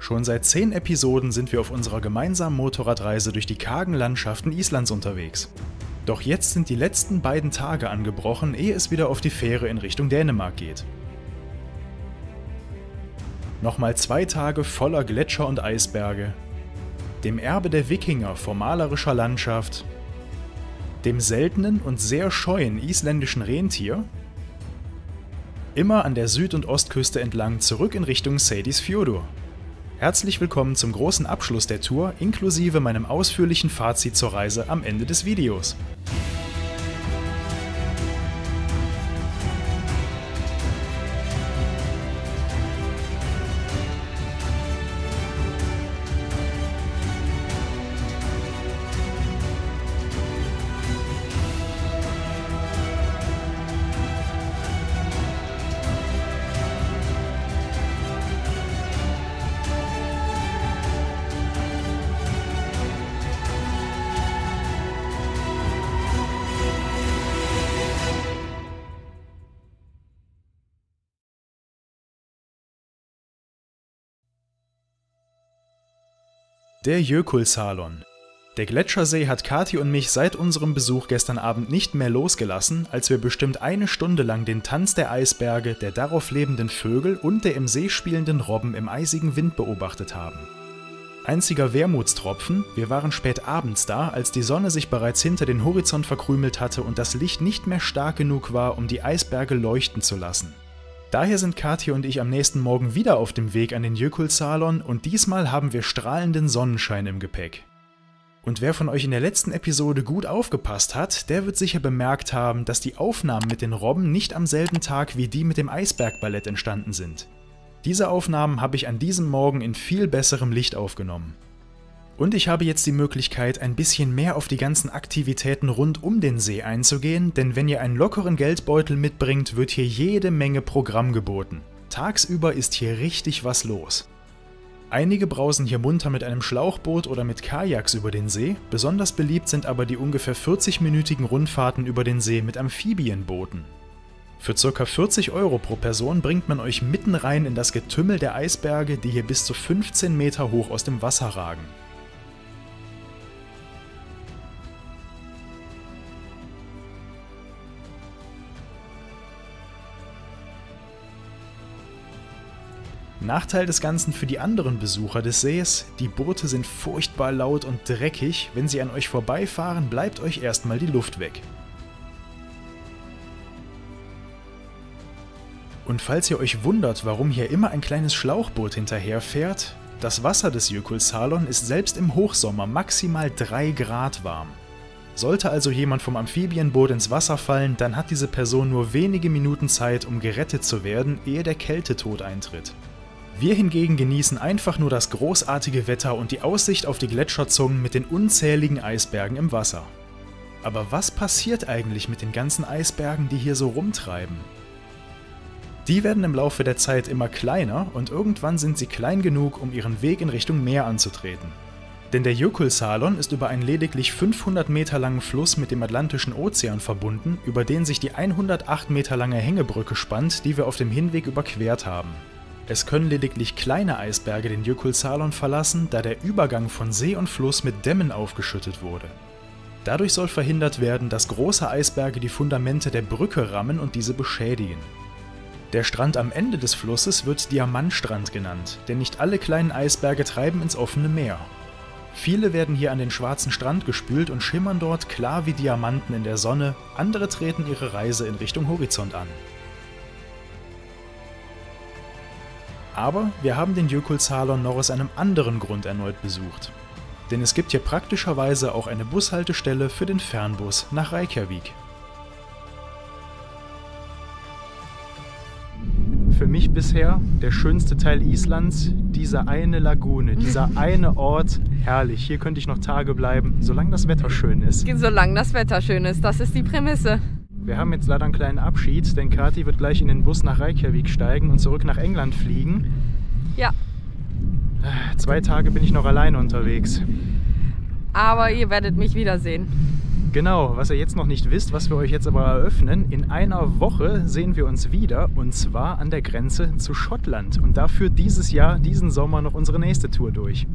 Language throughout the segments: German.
Schon seit 10 Episoden sind wir auf unserer gemeinsamen Motorradreise durch die kargen Landschaften Islands unterwegs. Doch jetzt sind die letzten beiden Tage angebrochen, ehe es wieder auf die Fähre in Richtung Dänemark geht. Nochmal 2 Tage voller Gletscher und Eisberge, dem Erbe der Wikinger vor malerischer Landschaft, dem seltenen und sehr scheuen isländischen Rentier, immer an der Süd- und Ostküste entlang zurück in Richtung Seyðisfjörður. Herzlich willkommen zum großen Abschluss der Tour, inklusive meinem ausführlichen Fazit zur Reise am Ende des Videos. Der Jökulsárlón. Der Gletschersee hat Kati und mich seit unserem Besuch gestern Abend nicht mehr losgelassen, als wir bestimmt 1 Stunde lang den Tanz der Eisberge, der darauf lebenden Vögel und der im See spielenden Robben im eisigen Wind beobachtet haben. Einziger Wermutstropfen, wir waren spät abends da, als die Sonne sich bereits hinter den Horizont verkrümelt hatte und das Licht nicht mehr stark genug war, um die Eisberge leuchten zu lassen. Daher sind Kati und ich am nächsten Morgen wieder auf dem Weg an den Jökulsárlón und diesmal haben wir strahlenden Sonnenschein im Gepäck. Und wer von euch in der letzten Episode gut aufgepasst hat, der wird sicher bemerkt haben, dass die Aufnahmen mit den Robben nicht am selben Tag wie die mit dem Eisbergballett entstanden sind. Diese Aufnahmen habe ich an diesem Morgen in viel besserem Licht aufgenommen. Und ich habe jetzt die Möglichkeit, ein bisschen mehr auf die ganzen Aktivitäten rund um den See einzugehen, denn wenn ihr einen lockeren Geldbeutel mitbringt, wird hier jede Menge Programm geboten. Tagsüber ist hier richtig was los. Einige brausen hier munter mit einem Schlauchboot oder mit Kajaks über den See, besonders beliebt sind aber die ungefähr 40-minütigen Rundfahrten über den See mit Amphibienbooten. Für ca. 40 € pro Person bringt man euch mitten rein in das Getümmel der Eisberge, die hier bis zu 15 Meter hoch aus dem Wasser ragen. Nachteil des Ganzen für die anderen Besucher des Sees: die Boote sind furchtbar laut und dreckig, wenn sie an euch vorbeifahren, bleibt euch erstmal die Luft weg. Und falls ihr euch wundert, warum hier immer ein kleines Schlauchboot hinterherfährt, das Wasser des Jökulsárlón ist selbst im Hochsommer maximal 3 Grad warm. Sollte also jemand vom Amphibienboot ins Wasser fallen, dann hat diese Person nur wenige Minuten Zeit, um gerettet zu werden, ehe der Kältetod eintritt. Wir hingegen genießen einfach nur das großartige Wetter und die Aussicht auf die Gletscherzungen mit den unzähligen Eisbergen im Wasser. Aber was passiert eigentlich mit den ganzen Eisbergen, die hier so rumtreiben? Die werden im Laufe der Zeit immer kleiner und irgendwann sind sie klein genug, um ihren Weg in Richtung Meer anzutreten. Denn der Jökulsárlón ist über einen lediglich 500 Meter langen Fluss mit dem Atlantischen Ozean verbunden, über den sich die 108 Meter lange Hängebrücke spannt, die wir auf dem Hinweg überquert haben. Es können lediglich kleine Eisberge den Jökulsárlón verlassen, da der Übergang von See und Fluss mit Dämmen aufgeschüttet wurde. Dadurch soll verhindert werden, dass große Eisberge die Fundamente der Brücke rammen und diese beschädigen. Der Strand am Ende des Flusses wird Diamantstrand genannt, denn nicht alle kleinen Eisberge treiben ins offene Meer. Viele werden hier an den schwarzen Strand gespült und schimmern dort klar wie Diamanten in der Sonne, andere treten ihre Reise in Richtung Horizont an. Aber wir haben den Jökulsárlón noch aus einem anderen Grund erneut besucht. Denn es gibt hier praktischerweise auch eine Bushaltestelle für den Fernbus nach Reykjavik. Für mich bisher der schönste Teil Islands, diese eine Lagune, dieser eine Ort, herrlich. Hier könnte ich noch Tage bleiben, solange das Wetter schön ist. Solange das Wetter schön ist, das ist die Prämisse. Wir haben jetzt leider einen kleinen Abschied, denn Kati wird gleich in den Bus nach Reykjavik steigen und zurück nach England fliegen. Ja. 2 Tage bin ich noch alleine unterwegs. Aber ihr werdet mich wiedersehen. Genau, was ihr jetzt noch nicht wisst, was wir euch jetzt aber eröffnen, in einer Woche sehen wir uns wieder und zwar an der Grenze zu Schottland und dafür dieses Jahr, diesen Sommer noch unsere nächste Tour durch.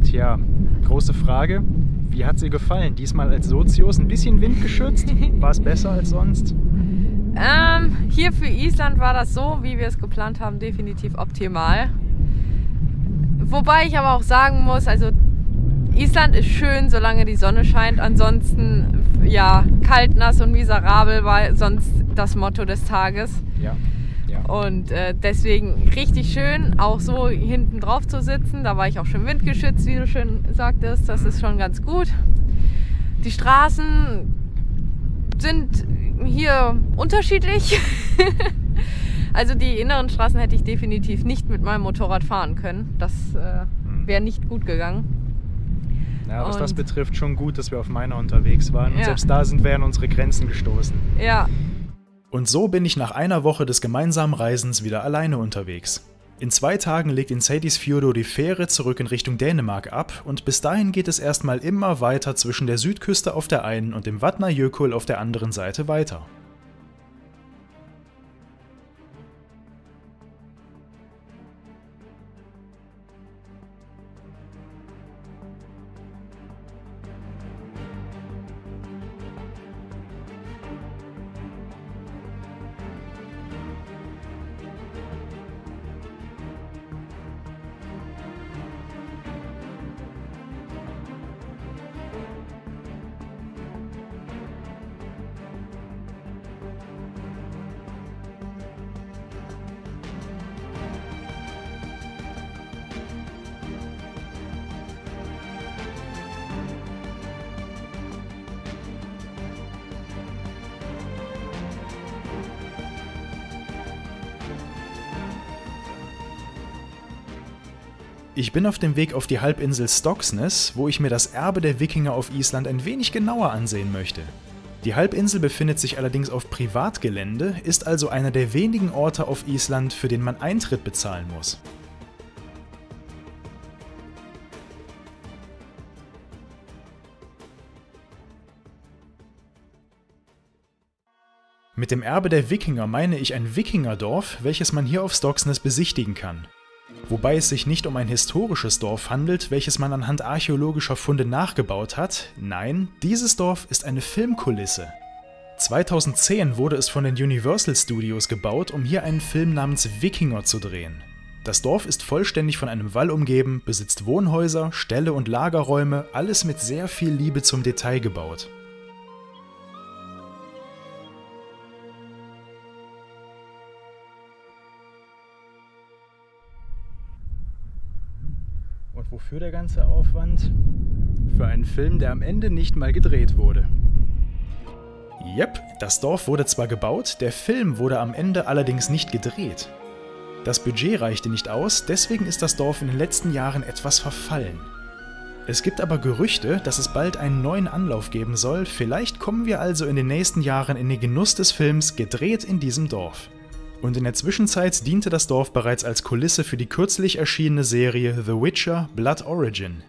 Tja, große Frage, wie hat sie gefallen? Diesmal als Sozius, ein bisschen windgeschützt, war es besser als sonst? Hier für Island war das so, wie wir es geplant haben, definitiv optimal. Wobei ich aber auch sagen muss, also Island ist schön, solange die Sonne scheint. Ansonsten, ja, kalt, nass und miserabel war sonst das Motto des Tages. Ja. Und deswegen richtig schön, auch so hinten drauf zu sitzen. Da war ich auch schon windgeschützt, wie du schön sagtest. Das ist schon ganz gut. Die Straßen sind hier unterschiedlich. Also die inneren Straßen hätte ich definitiv nicht mit meinem Motorrad fahren können. Das wäre nicht gut gegangen. Ja, was das betrifft, schon gut, dass wir auf meiner unterwegs waren. Und selbst da sind wir an unsere Grenzen gestoßen. Ja. Und so bin ich nach einer Woche des gemeinsamen Reisens wieder alleine unterwegs. In 2 Tagen legt in Seyðisfjörður die Fähre zurück in Richtung Dänemark ab und bis dahin geht es erstmal immer weiter zwischen der Südküste auf der einen und dem Vatnajökull auf der anderen Seite weiter. Ich bin auf dem Weg auf die Halbinsel Stokksnes, wo ich mir das Erbe der Wikinger auf Island ein wenig genauer ansehen möchte. Die Halbinsel befindet sich allerdings auf Privatgelände, ist also einer der wenigen Orte auf Island, für den man Eintritt bezahlen muss. Mit dem Erbe der Wikinger meine ich ein Wikingerdorf, welches man hier auf Stokksnes besichtigen kann. Wobei es sich nicht um ein historisches Dorf handelt, welches man anhand archäologischer Funde nachgebaut hat. Nein, dieses Dorf ist eine Filmkulisse. 2010 wurde es von den Universal Studios gebaut, um hier einen Film namens Wikinger zu drehen. Das Dorf ist vollständig von einem Wall umgeben, besitzt Wohnhäuser, Ställe und Lagerräume, alles mit sehr viel Liebe zum Detail gebaut. Und wofür der ganze Aufwand? Für einen Film, der am Ende nicht mal gedreht wurde. Jep, das Dorf wurde zwar gebaut, der Film wurde am Ende allerdings nicht gedreht. Das Budget reichte nicht aus, deswegen ist das Dorf in den letzten Jahren etwas verfallen. Es gibt aber Gerüchte, dass es bald einen neuen Anlauf geben soll, vielleicht kommen wir also in den nächsten Jahren in den Genuss des Films gedreht in diesem Dorf. Und in der Zwischenzeit diente das Dorf bereits als Kulisse für die kürzlich erschienene Serie The Witcher: Blood Origin.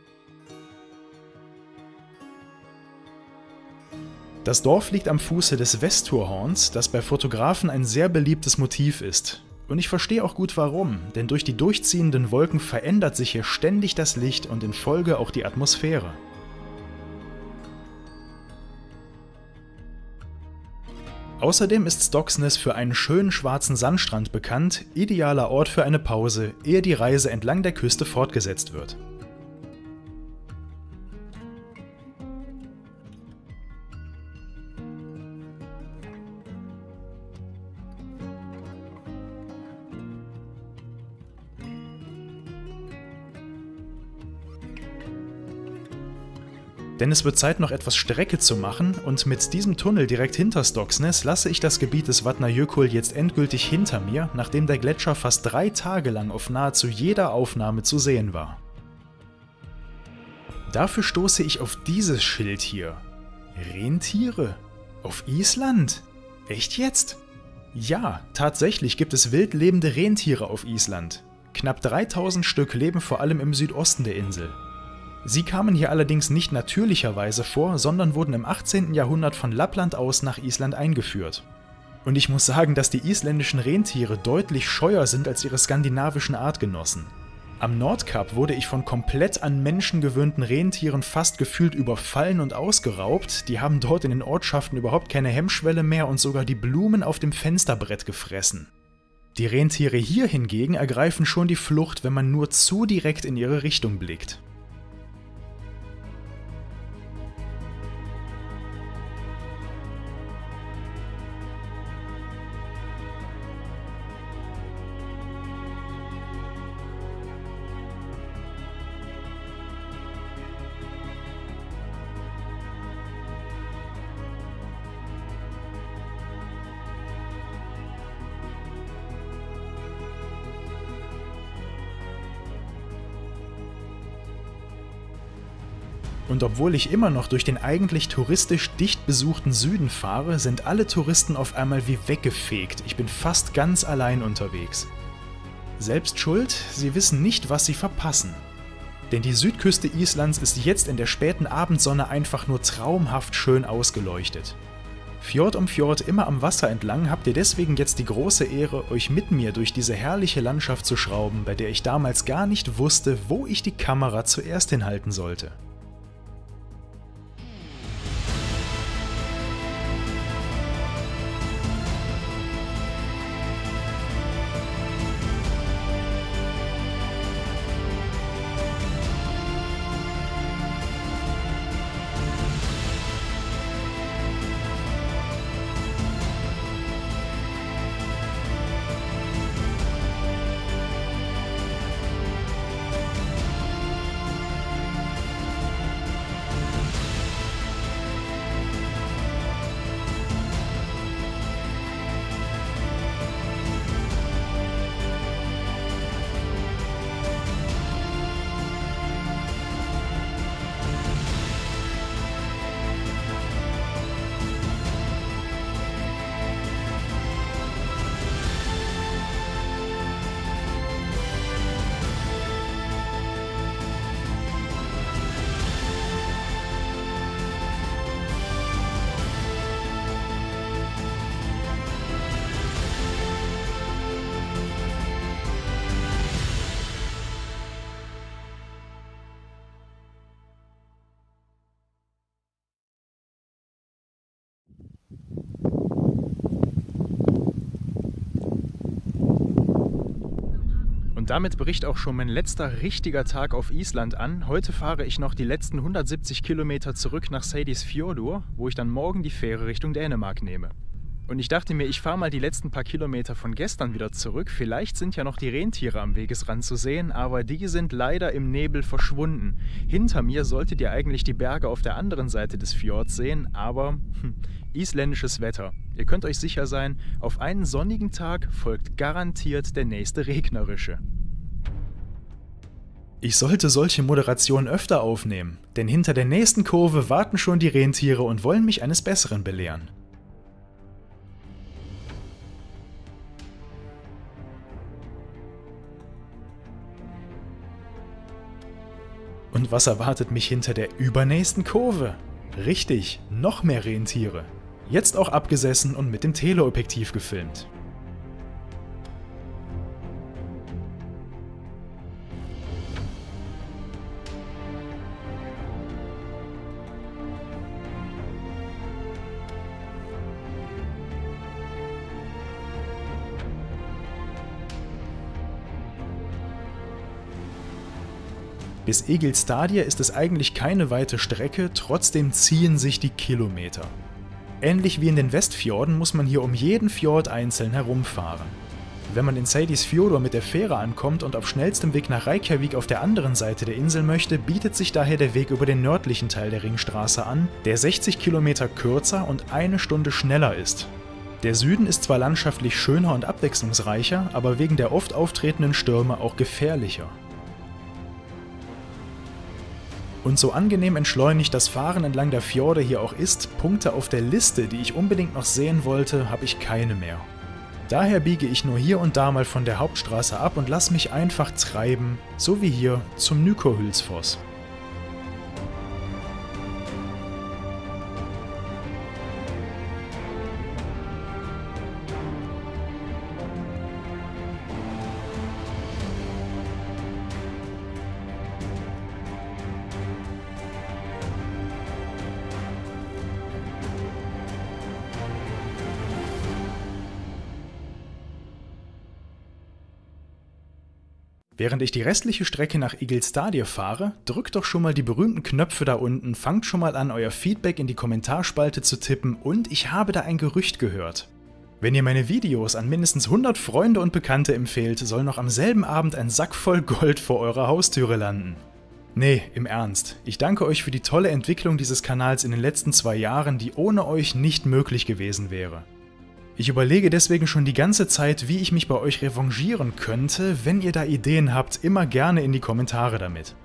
Das Dorf liegt am Fuße des Vesturhorns, das bei Fotografen ein sehr beliebtes Motiv ist. Und ich verstehe auch gut warum, denn durch die durchziehenden Wolken verändert sich hier ständig das Licht und in Folge auch die Atmosphäre. Außerdem ist Stokksnes für einen schönen schwarzen Sandstrand bekannt, idealer Ort für eine Pause, ehe die Reise entlang der Küste fortgesetzt wird. Denn es wird Zeit, noch etwas Strecke zu machen und mit diesem Tunnel direkt hinter Stokksnes lasse ich das Gebiet des Vatnajökull jetzt endgültig hinter mir, nachdem der Gletscher fast 3 Tage lang auf nahezu jeder Aufnahme zu sehen war. Dafür stoße ich auf dieses Schild hier. Rentiere? Auf Island? Echt jetzt? Ja, tatsächlich gibt es wild lebende Rentiere auf Island. Knapp 3000 Stück leben vor allem im Südosten der Insel. Sie kamen hier allerdings nicht natürlicherweise vor, sondern wurden im 18. Jahrhundert von Lappland aus nach Island eingeführt. Und ich muss sagen, dass die isländischen Rentiere deutlich scheuer sind als ihre skandinavischen Artgenossen. Am Nordkap wurde ich von komplett an Menschen gewöhnten Rentieren fast gefühlt überfallen und ausgeraubt. Die haben dort in den Ortschaften überhaupt keine Hemmschwelle mehr und sogar die Blumen auf dem Fensterbrett gefressen. Die Rentiere hier hingegen ergreifen schon die Flucht, wenn man nur zu direkt in ihre Richtung blickt. Und obwohl ich immer noch durch den eigentlich touristisch dicht besuchten Süden fahre, sind alle Touristen auf einmal wie weggefegt. Ich bin fast ganz allein unterwegs. Selbst schuld, sie wissen nicht, was sie verpassen. Denn die Südküste Islands ist jetzt in der späten Abendsonne einfach nur traumhaft schön ausgeleuchtet. Fjord um Fjord immer am Wasser entlang habt ihr deswegen jetzt die große Ehre, euch mit mir durch diese herrliche Landschaft zu schrauben, bei der ich damals gar nicht wusste, wo ich die Kamera zuerst hinhalten sollte. Und damit bricht auch schon mein letzter richtiger Tag auf Island an. Heute fahre ich noch die letzten 170 Kilometer zurück nach Seyðisfjörður, wo ich dann morgen die Fähre Richtung Dänemark nehme. Und ich dachte mir, ich fahre mal die letzten paar Kilometer von gestern wieder zurück. Vielleicht sind ja noch die Rentiere am Wegesrand zu sehen, aber die sind leider im Nebel verschwunden. Hinter mir solltet ihr eigentlich die Berge auf der anderen Seite des Fjords sehen, aber isländisches Wetter. Ihr könnt euch sicher sein, auf einen sonnigen Tag folgt garantiert der nächste regnerische. Ich sollte solche Moderationen öfter aufnehmen, denn hinter der nächsten Kurve warten schon die Rentiere und wollen mich eines Besseren belehren. Und was erwartet mich hinter der übernächsten Kurve? Richtig, noch mehr Rentiere. Jetzt auch abgesessen und mit dem Teleobjektiv gefilmt. Bis Egilsstaðir ist es eigentlich keine weite Strecke, trotzdem ziehen sich die Kilometer. Ähnlich wie in den Westfjorden muss man hier um jeden Fjord einzeln herumfahren. Wenn man in Seyðisfjörður mit der Fähre ankommt und auf schnellstem Weg nach Reykjavik auf der anderen Seite der Insel möchte, bietet sich daher der Weg über den nördlichen Teil der Ringstraße an, der 60 Kilometer kürzer und eine Stunde schneller ist. Der Süden ist zwar landschaftlich schöner und abwechslungsreicher, aber wegen der oft auftretenden Stürme auch gefährlicher. Und so angenehm entschleunigt das Fahren entlang der Fjorde hier auch ist, Punkte auf der Liste, die ich unbedingt noch sehen wollte, habe ich keine mehr. Daher biege ich nur hier und da mal von der Hauptstraße ab und lasse mich einfach treiben, so wie hier zum Nykorhulsfoss. Während ich die restliche Strecke nach Igilsstadir fahre, drückt doch schon mal die berühmten Knöpfe da unten, fangt schon mal an, euer Feedback in die Kommentarspalte zu tippen und ich habe da ein Gerücht gehört. Wenn ihr meine Videos an mindestens 100 Freunde und Bekannte empfehlt, soll noch am selben Abend ein Sack voll Gold vor eurer Haustüre landen. Nee, im Ernst. Ich danke euch für die tolle Entwicklung dieses Kanals in den letzten 2 Jahren, die ohne euch nicht möglich gewesen wäre. Ich überlege deswegen schon die ganze Zeit, wie ich mich bei euch revanchieren könnte. Wenn ihr da Ideen habt, immer gerne in die Kommentare damit.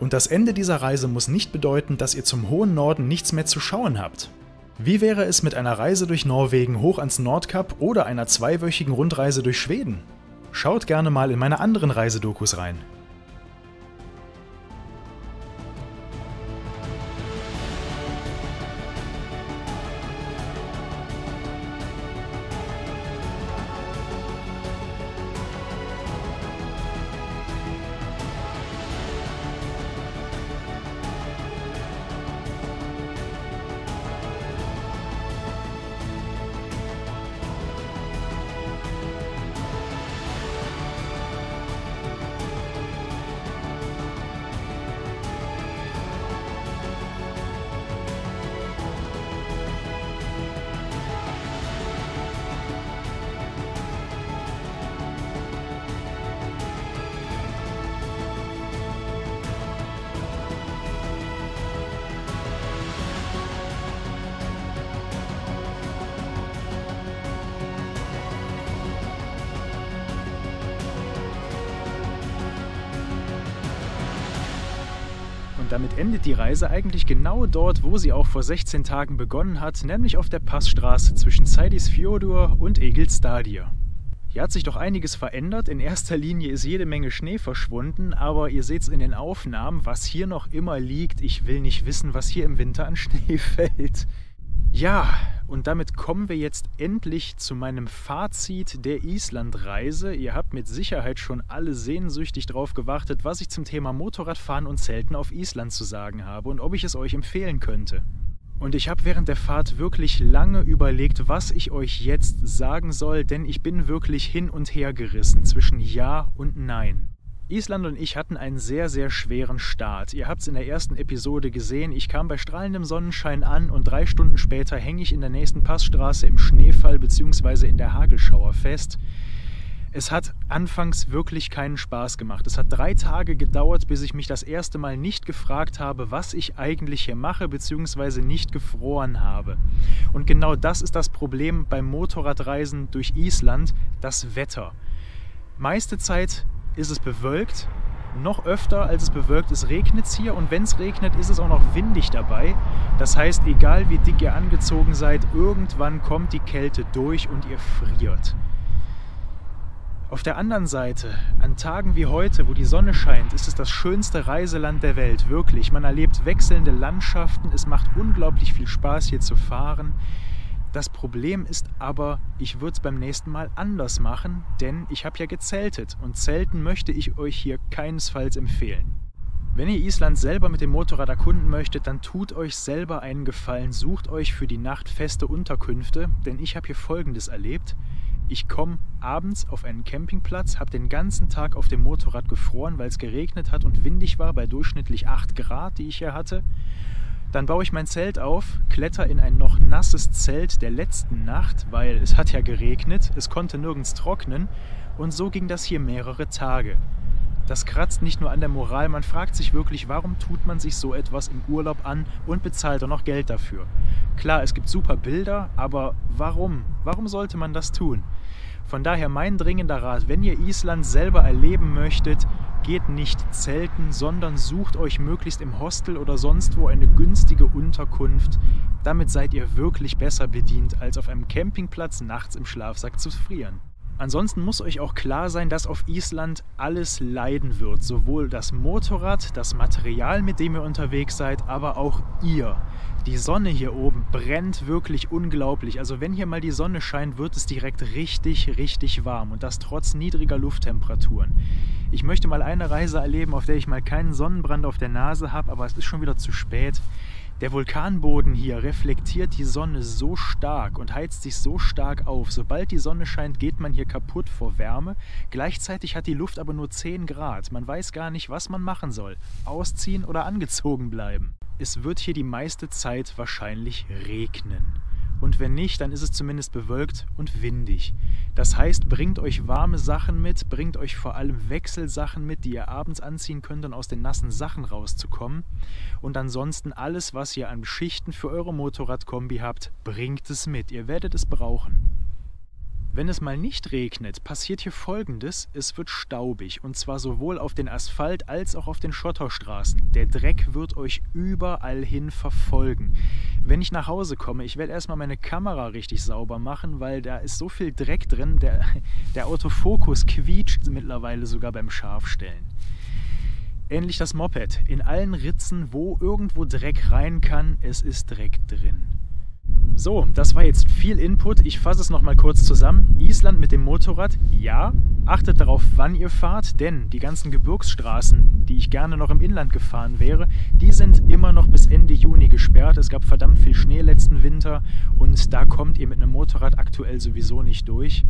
Und das Ende dieser Reise muss nicht bedeuten, dass ihr zum hohen Norden nichts mehr zu schauen habt. Wie wäre es mit einer Reise durch Norwegen hoch ans Nordkap oder einer 2-wöchigen Rundreise durch Schweden? Schaut gerne mal in meine anderen Reisedokus rein. Und damit endet die Reise eigentlich genau dort, wo sie auch vor 16 Tagen begonnen hat, nämlich auf der Passstraße zwischen Seyðisfjörður und Egilsstadir. Hier hat sich doch einiges verändert. In erster Linie ist jede Menge Schnee verschwunden, aber ihr seht es in den Aufnahmen, was hier noch immer liegt. Ich will nicht wissen, was hier im Winter an Schnee fällt. Ja, und damit kommen wir jetzt endlich zu meinem Fazit der Islandreise. Ihr habt mit Sicherheit schon alle sehnsüchtig drauf gewartet, was ich zum Thema Motorradfahren und Zelten auf Island zu sagen habe und ob ich es euch empfehlen könnte. Und ich habe während der Fahrt wirklich lange überlegt, was ich euch jetzt sagen soll, denn ich bin wirklich hin und her gerissen zwischen Ja und Nein. Island und ich hatten einen sehr, sehr schweren Start. Ihr habt es in der ersten Episode gesehen, ich kam bei strahlendem Sonnenschein an und 3 Stunden später hänge ich in der nächsten Passstraße im Schneefall bzw. in der Hagelschauer fest. Es hat anfangs wirklich keinen Spaß gemacht. Es hat 3 Tage gedauert, bis ich mich das erste Mal nicht gefragt habe, was ich eigentlich hier mache bzw. nicht gefroren habe. Und genau das ist das Problem beim Motorradreisen durch Island, das Wetter. Meiste Zeit ist es bewölkt, noch öfter als es bewölkt ist, regnet es hier und wenn es regnet, ist es auch noch windig dabei. Das heißt, egal wie dick ihr angezogen seid, irgendwann kommt die Kälte durch und ihr friert. Auf der anderen Seite, an Tagen wie heute, wo die Sonne scheint, ist es das schönste Reiseland der Welt, wirklich. Man erlebt wechselnde Landschaften, es macht unglaublich viel Spaß hier zu fahren. Das Problem ist aber, ich würde es beim nächsten Mal anders machen, denn ich habe ja gezeltet und Zelten möchte ich euch hier keinesfalls empfehlen. Wenn ihr Island selber mit dem Motorrad erkunden möchtet, dann tut euch selber einen Gefallen, sucht euch für die Nacht feste Unterkünfte, denn ich habe hier Folgendes erlebt. Ich komme abends auf einen Campingplatz, habe den ganzen Tag auf dem Motorrad gefroren, weil es geregnet hat und windig war, bei durchschnittlich 8 Grad, die ich hier hatte. Dann baue ich mein Zelt auf, kletter in ein noch nasses Zelt der letzten Nacht, weil es hat ja geregnet, es konnte nirgends trocknen und so ging das hier mehrere Tage. Das kratzt nicht nur an der Moral, man fragt sich wirklich, warum tut man sich so etwas im Urlaub an und bezahlt auch noch Geld dafür. Klar, es gibt super Bilder, aber warum? Warum sollte man das tun? Von daher mein dringender Rat, wenn ihr Island selber erleben möchtet, geht nicht zelten, sondern sucht euch möglichst im Hostel oder sonst wo eine günstige Unterkunft. Damit seid ihr wirklich besser bedient, als auf einem Campingplatz nachts im Schlafsack zu frieren. Ansonsten muss euch auch klar sein, dass auf Island alles leiden wird. Sowohl das Motorrad, das Material, mit dem ihr unterwegs seid, aber auch ihr. Die Sonne hier oben brennt wirklich unglaublich. Also wenn hier mal die Sonne scheint, wird es direkt richtig, richtig warm. Und das trotz niedriger Lufttemperaturen. Ich möchte mal eine Reise erleben, auf der ich mal keinen Sonnenbrand auf der Nase habe, aber es ist schon wieder zu spät. Der Vulkanboden hier reflektiert die Sonne so stark und heizt sich so stark auf. Sobald die Sonne scheint, geht man hier kaputt vor Wärme. Gleichzeitig hat die Luft aber nur 10 Grad. Man weiß gar nicht, was man machen soll. Ausziehen oder angezogen bleiben. Es wird hier die meiste Zeit wahrscheinlich regnen. Und wenn nicht, dann ist es zumindest bewölkt und windig. Das heißt, bringt euch warme Sachen mit, bringt euch vor allem Wechselsachen mit, die ihr abends anziehen könnt, um aus den nassen Sachen rauszukommen. Und ansonsten alles, was ihr an Schichten für eure Motorradkombi habt, bringt es mit. Ihr werdet es brauchen. Wenn es mal nicht regnet, passiert hier Folgendes: Es wird staubig, und zwar sowohl auf den Asphalt als auch auf den Schotterstraßen. Der Dreck wird euch überall hin verfolgen. Wenn ich nach Hause komme, ich werde erstmal meine Kamera richtig sauber machen, weil da ist so viel Dreck drin, der Autofokus quietscht mittlerweile sogar beim Scharfstellen. Ähnlich das Moped. In allen Ritzen, wo irgendwo Dreck rein kann, es ist Dreck drin. So, das war jetzt viel Input. Ich fasse es nochmal kurz zusammen. Island mit dem Motorrad, ja. Achtet darauf, wann ihr fahrt, denn die ganzen Gebirgsstraßen, die ich gerne noch im Inland gefahren wäre, die sind immer noch bis Ende Juni gesperrt. Es gab verdammt viel Schnee letzten Winter und da kommt ihr mit einem Motorrad aktuell sowieso nicht durch.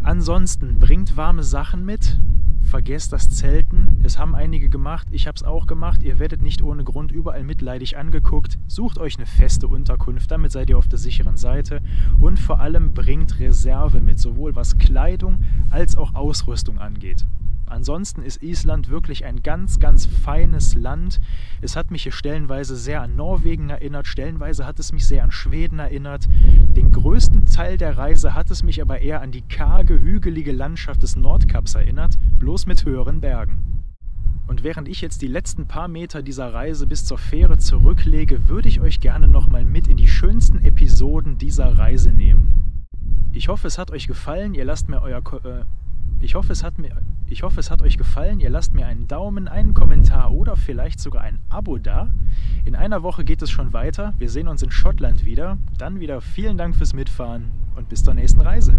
Ansonsten bringt warme Sachen mit, vergesst das Zelten. Es haben einige gemacht, ich habe es auch gemacht. Ihr werdet nicht ohne Grund überall mitleidig angeguckt. Sucht euch eine feste Unterkunft, damit seid ihr auf der sicheren Seite. Und vor allem bringt Reserve mit, sowohl was Kleidung als auch Ausrüstung angeht. Ansonsten ist Island wirklich ein ganz, ganz feines Land. Es hat mich hier stellenweise sehr an Norwegen erinnert, stellenweise hat es mich sehr an Schweden erinnert. Den größten Teil der Reise hat es mich aber eher an die karge, hügelige Landschaft des Nordkaps erinnert, bloß mit höheren Bergen. Und während ich jetzt die letzten paar Meter dieser Reise bis zur Fähre zurücklege, würde ich euch gerne nochmal mit in die schönsten Episoden dieser Reise nehmen. Ich hoffe, es hat euch gefallen. Ihr lasst mir Ich hoffe, es hat euch gefallen. Ihr lasst mir einen Daumen, einen Kommentar oder vielleicht sogar ein Abo da. In einer Woche geht es schon weiter. Wir sehen uns in Schottland wieder. Dann wieder vielen Dank fürs Mitfahren und bis zur nächsten Reise.